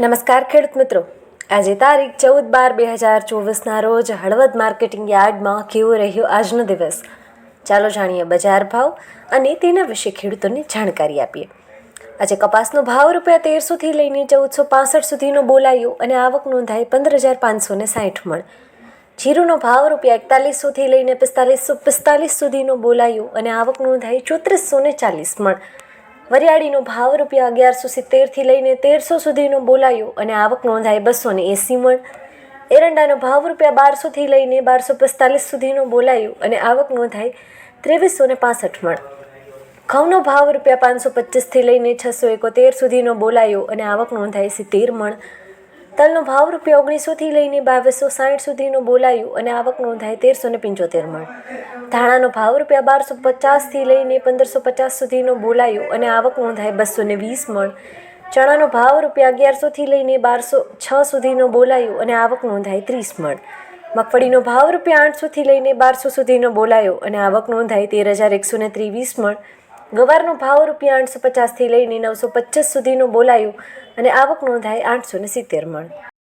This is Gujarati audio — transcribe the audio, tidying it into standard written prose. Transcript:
નમસ્કાર ખેડૂત મિત્રો, આજે તારીખ 14/12/2024ના રોજ હળવદ માર્કેટિંગ યાર્ડમાં કેવો રહ્યો આજનો દિવસ. ચાલો જાણીએ બજાર ભાવ અને તેના વિશે ખેડૂતોને જાણકારી આપીએ. આજે કપાસનો ભાવ ₹1300થી લઈને 1465 સુધીનો બોલાયો અને આવક નોંધાઈ 15,560 મણ. જીરુનો ભાવ ₹4100થી લઈને 4545 સુધીનો બોલાયો અને આવક નોંધાઈ 3440 મણ. વરિયાળીનો ભાવ ₹1170થી લઈને 1300 સુધીનો બોલાયો અને આવક નોંધાઈ 280 મણ. એરંડાનો ભાવ ₹1200થી લઈને 1245 સુધીનો બોલાયો અને આવક નોંધાઈ 2365 મણ. ઘઉંનો ભાવ ₹525થી લઈને 671 સુધીનો બોલાયો અને આવક નોંધાઈ 70 મણ. તલનો ભાવ ₹1900થી લઈને 2260 સુધીનો બોલાયો અને આવક નોંધાઈ 1375 મણ. ધાણાનો ભાવ ₹1250થી લઈને 1550 સુધીનો બોલાયો અને આવક નોંધાઈ 220 મણ. ચણાનો ભાવ ₹1100થી લઈને 1206 સુધીનો બોલાયો અને આવક નોંધાઈ 30 મણ. મગફળીનો ભાવ ₹800થી લઈને 1200 સુધીનો બોલાયો અને આવક નોંધાઈ 13,123 મણ. ગવારનો ભાવ ₹850થી લઈને 925 સુધીનો બોલાયો અને આવક નોંધાઈ 870 મણ.